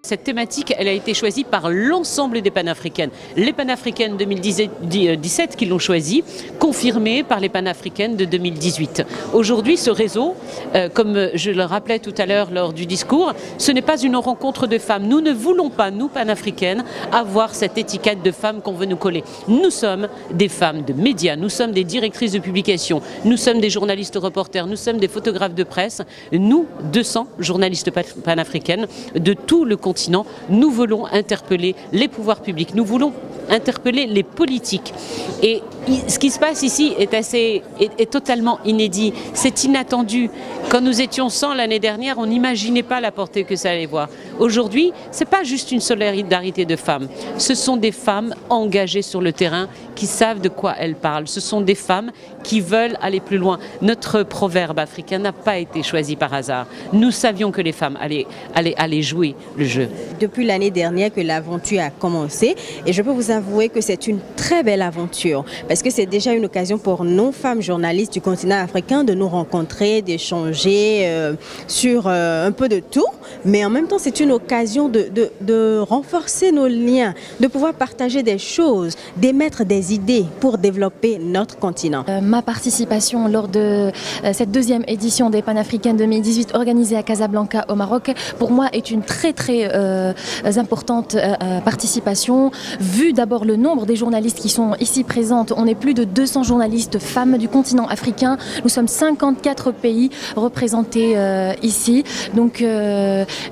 Cette thématique, elle a été choisie par l'ensemble des panafricaines. Les panafricaines 2017 qui l'ont choisie, confirmée par les panafricaines de 2018. Aujourd'hui, ce réseau, comme je le rappelais tout à l'heure lors du discours, ce n'est pas une rencontre de femmes. Nous ne voulons pas, nous panafricaines, avoir cette étiquette de femmes qu'on veut nous coller. Nous sommes des femmes de médias, nous sommes des directrices de publication, nous sommes des journalistes reporters, nous sommes des photographes de presse. Nous, 200 journalistes panafricaines de tout le continent, nous voulons interpeller les pouvoirs publics, nous voulons interpeller les politiques. Et ce qui se passe ici est totalement inédit, c'est inattendu. Quand nous étions 100 l'année dernière, on n'imaginait pas la portée que ça allait voir. Aujourd'hui, ce n'est pas juste une solidarité de femmes, ce sont des femmes engagées sur le terrain qui savent de quoi elles parlent. Ce sont des femmes qui veulent aller plus loin. Notre proverbe africain n'a pas été choisi par hasard. Nous savions que les femmes allaient jouer le jeu. Depuis l'année dernière que l'aventure a commencé, et je peux vous avouer que c'est une très belle aventure, parce que c'est déjà une occasion pour nos femmes journalistes du continent africain de nous rencontrer, d'échanger sur un peu de tout, mais en même temps c'est une occasion de renforcer nos liens, de pouvoir partager des choses, d'émettre des idées pour développer notre continent. Ma participation lors de cette deuxième édition des Panafricaines 2018 organisée à Casablanca au Maroc, pour moi est une très importante participation. Vu d'abord le nombre des journalistes qui sont ici présentes, on est plus de 200 journalistes femmes du continent africain. Nous sommes 54 pays représentés ici. Donc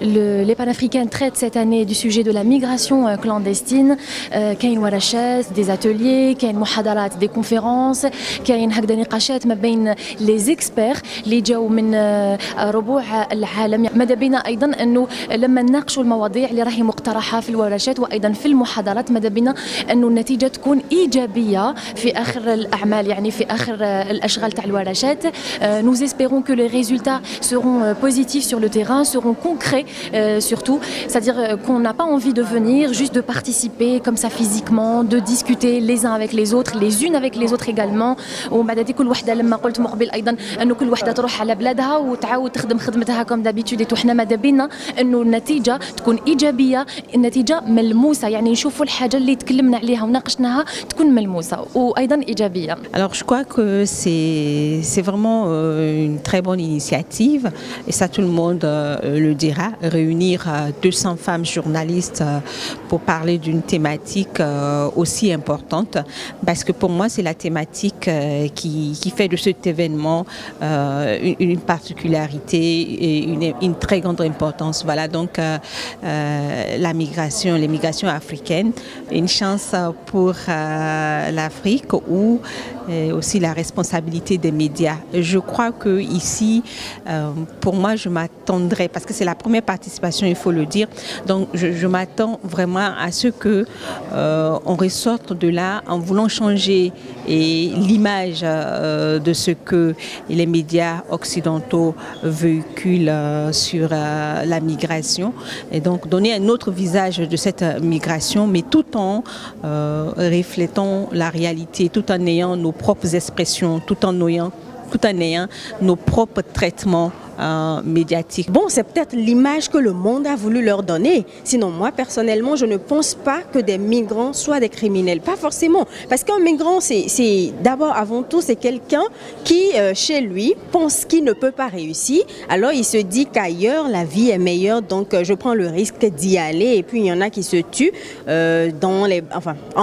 les Panafricaines traitent cette année du sujet de la migration clandestine. كاين ورشات, des ateliers, كاين محاضرات, des conférences, كاين هكذا نقاشات ما بين les experts اللي جاوا من ربوع العالم. ماذا بينا ايضا انه لما نناقشوا المواضيع اللي راهي مقترحه في الورشات وايضا في المحاضرات ماذا بينا انه النتيجه تكون ايجابيه في اخر الاعمال, يعني في اخر الاشغال تاع الورشات. Nous espérons que les résultats seront positifs sur le terrain, seront concrets surtout, c'est-à-dire qu'on n'a pas envie de venir juste de participer comme ça physiquement, de discuter les uns avec les autres, les unes avec les autres également. وبعد هذه كل وحده لما قلت مقبل ايضا انه كل وحده تروح على بلادها وتعاود تخدم خدمتها كوم دابيتود. وحنا ماذا بينا انه النتيجه تكون ايجابيه, النتيجه ملموسه, يعني نشوفوا الحاجه اللي تكلمنا عليها وناقشناها تكون ملموسه وايضا ايجابيه. Alors je crois que c'est vraiment une très bonne initiative et ça tout le monde le dira, réunir 200 femmes journalistes pour parler d'une thématique aussi importante, parce que pour moi c'est la thématique qui fait de cet événement une particularité et une très grande importance. Voilà, donc les migrations africaines, une chance pour l'Afrique ou aussi la responsabilité des médias. Je crois que ici, pour moi, je m'attendrais, parce que c'est la première participation, il faut le dire, donc je m'attends vraiment à ce que on ressorte de là en voulant changer l'image de ce que les médias occidentaux véhiculent sur la migration, et donc donner un autre visage de cette migration, mais tout en reflétant la réalité, tout en ayant nos propres expressions, tout en ayant nos propres traitements médiatique. Bon, c'est peut-être l'image que le monde a voulu leur donner. Sinon, moi, personnellement, je ne pense pas que des migrants soient des criminels. Pas forcément. Parce qu'un migrant, c'est d'abord, avant tout, c'est quelqu'un qui, chez lui, pense qu'il ne peut pas réussir. Alors, il se dit qu'ailleurs, la vie est meilleure. Donc, je prends le risque d'y aller. Et puis, il y en a qui se tuent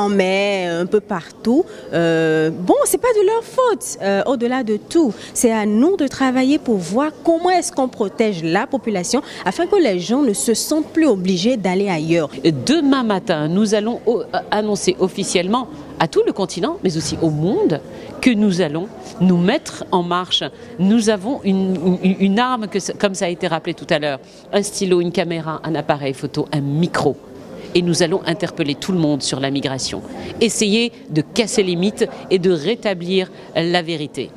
en mer, un peu partout. Bon, c'est pas de leur faute. Au-delà de tout, c'est à nous de travailler pour voir comment est-ce qu'on protège la population afin que les gens ne se sentent plus obligés d'aller ailleurs. Demain matin, nous allons annoncer officiellement à tout le continent, mais aussi au monde, que nous allons nous mettre en marche. Nous avons une arme, comme ça a été rappelé tout à l'heure, un stylo, une caméra, un appareil photo, un micro. Et nous allons interpeller tout le monde sur la migration. Essayer de casser les mythes et de rétablir la vérité.